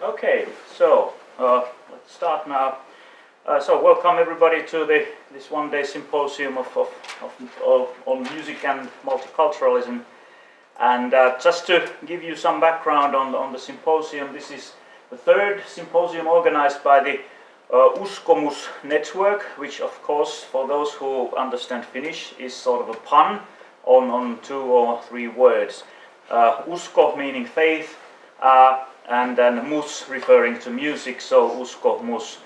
Okay, so let's start now. So welcome everybody to this one-day symposium on music and multiculturalism. And just to give you some background on the symposium, this is the third symposium organized by the UskoMus network, which of course, for those who understand Finnish, is sort of a pun on two or three words. Usko meaning faith, and then mus referring to music, so UskoMus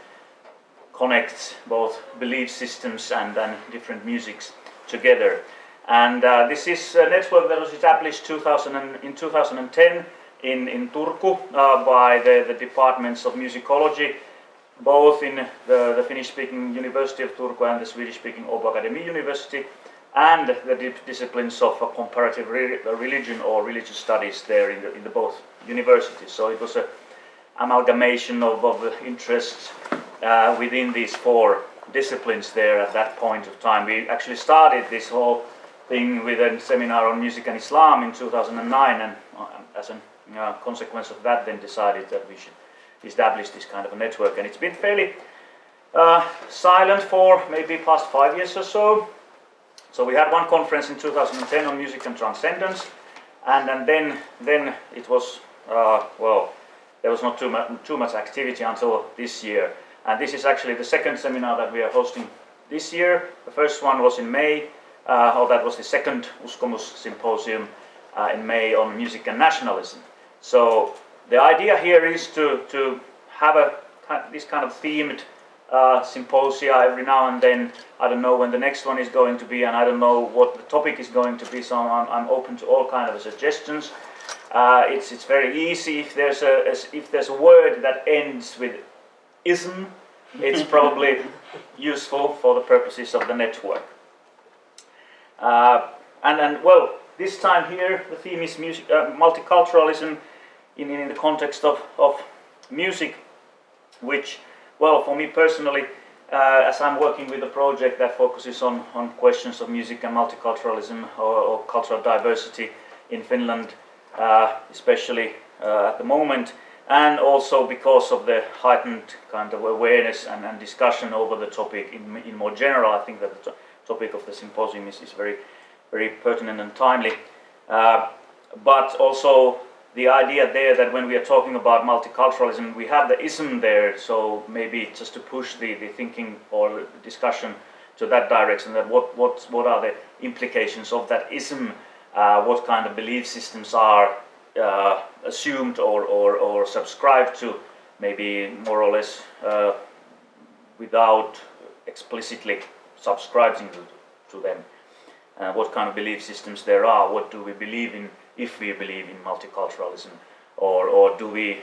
connects both belief systems and different musics together. And this is a network that was established in 2010 in Turku by the departments of musicology, both in the Finnish-speaking University of Turku and the Swedish-speaking Åbo Academy University, and the disciplines of comparative religion or religious studies there in the both universities. So it was an amalgamation of interests within these four disciplines there at that point of time. We actually started this whole thing with a seminar on music and Islam in 2009, and as a consequence of that then decided that we should establish this kind of a network. And it's been fairly silent for maybe past 5 years or so. So we had one conference in 2010 on music and transcendence, and then it was, there was not too much activity until this year. And this is actually the second seminar that we are hosting this year. The first one was in May, that was the second UskoMus Symposium in May on music and nationalism. So the idea here is to have this kind of themed symposia every now and then. I don't know when the next one is going to be, and I don't know what the topic is going to be, so I'm open to all kind of suggestions. It's very easy. If there's a word that ends with ism, it's probably useful for the purposes of the network. And well, this time here the theme is music, multiculturalism in the context of music, which, well, for me personally, as I'm working with a project that focuses on questions of music and multiculturalism or cultural diversity in Finland, especially at the moment, and also because of the heightened kind of awareness and discussion over the topic in more general, I think that the topic of the symposium is very, very pertinent and timely. But also the idea there that when we are talking about multiculturalism, we have the ism there, so maybe just to push the thinking or the discussion to that direction, that what are the implications of that ism, what kind of belief systems are assumed or subscribed to, maybe more or less without explicitly subscribing to them. What kind of belief systems there are, what do we believe in, if we believe in multiculturalism, or do we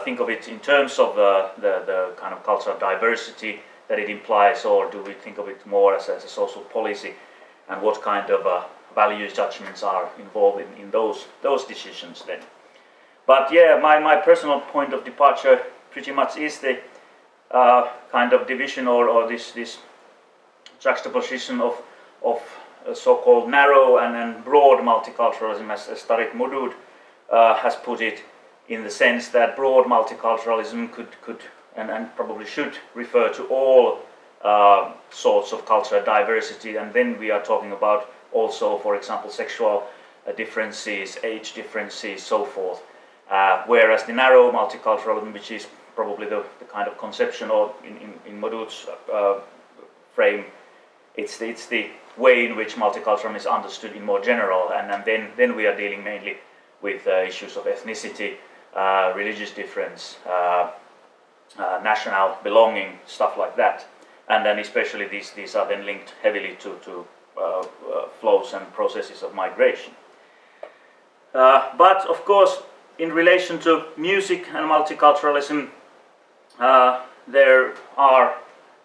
think of it in terms of the kind of cultural diversity that it implies, or do we think of it more as a social policy, and what kind of value judgments are involved in those decisions then. But yeah, my personal point of departure pretty much is the kind of division or this juxtaposition of so-called narrow and broad multiculturalism, as Tarik Mudud has put it, in the sense that broad multiculturalism could and probably should refer to all sorts of cultural diversity, and then we are talking about also, for example, sexual differences, age differences, so forth. Whereas the narrow multiculturalism, which is probably the kind of conception or in Mudud's frame, it's the way in which multiculturalism is understood in more general, and then we are dealing mainly with issues of ethnicity, religious difference, national belonging, stuff like that. And then especially these are then linked heavily to flows and processes of migration. But of course, in relation to music and multiculturalism, there are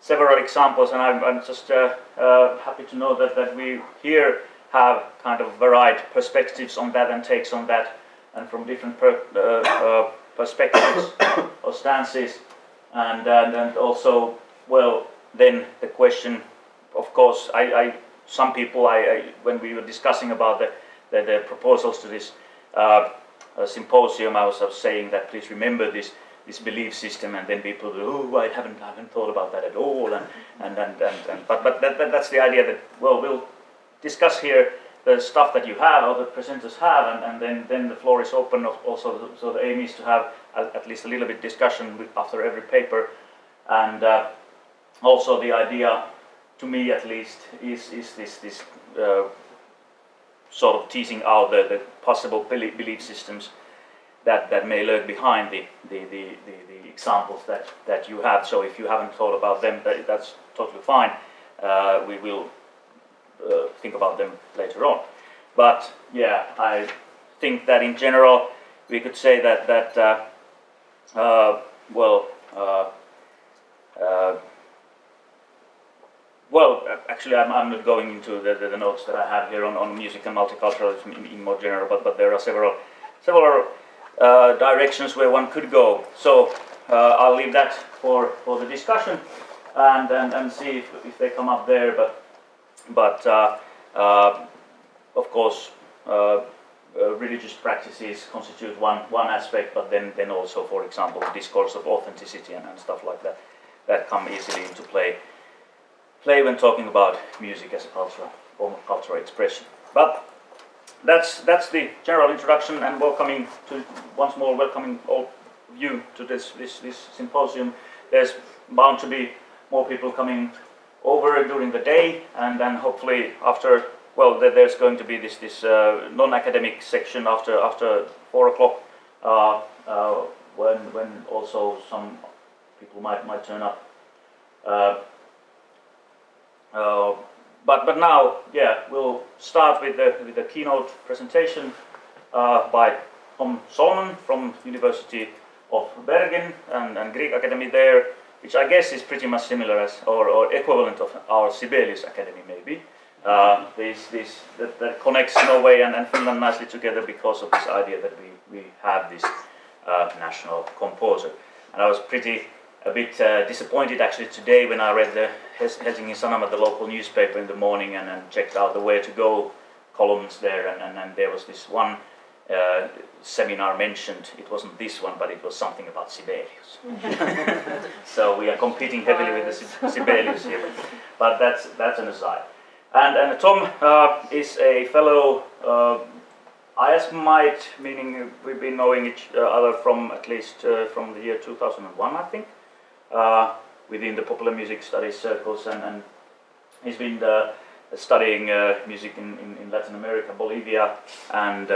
several examples, and I'm just happy to know that we here have kind of varied perspectives on that and takes on that, and from different perspectives or stances, and also, well, then the question, of course, some people, when we were discussing about the proposals to this symposium, I was saying that please remember this this belief system, and then people go, oh, I haven't thought about that at all, but that's the idea that, well, we'll discuss here the stuff that you have, or the presenters have, and then the floor is open also, so the aim is to have at least a little bit discussion after every paper, and also the idea, to me at least, is this sort of teasing out the possible belief systems that may lurk behind the examples that you have. So if you haven't thought about them, that's totally fine. We will think about them later on. But yeah, I think that in general we could say that well, actually, I'm not going into the notes that I have here on music and multiculturalism in more general, but there are several directions where one could go. So I'll leave that for the discussion and see if they come up there. But of course, religious practices constitute one aspect, but then also, for example, discourse of authenticity and stuff like that come easily into play when talking about music as a form of cultural expression. But that's the general introduction, and once more welcoming all of you to this symposium. There's bound to be more people coming over during the day, and then hopefully after, well, there's going to be this non-academic section after 4 o'clock, when also some people might turn up. But now, yeah, we'll start with the keynote presentation by Tom Solomon from University of Bergen and Greek Academy there, which I guess is pretty much similar as or equivalent of our Sibelius Academy maybe. That connects Norway and Finland nicely together because of this idea that we have this national composer. And I was a bit disappointed actually today when I read the Helsingin Sanomat, the local newspaper, in the morning and checked out the Where to Go columns there, and there was this one seminar mentioned. It wasn't this one, but it was something about Sibelius. So we are competing heavily with the Sibelius here, but that's an aside. And Tom is a fellow IASMite, meaning we've been knowing each other from at least from the year 2001, I think, within the popular music studies circles, and he's been studying music in Latin America, Bolivia, and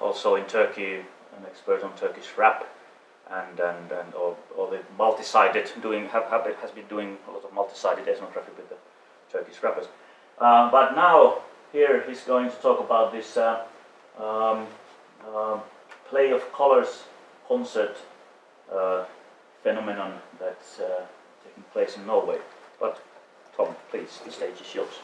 also in Turkey, an expert on Turkish rap, and all the multi-sided has been doing a lot of multi-sided ethnography with the Turkish rappers. But now here he's going to talk about this play of colors concert phenomenon that's taking place in Norway. But Tom, please, the stage is yours.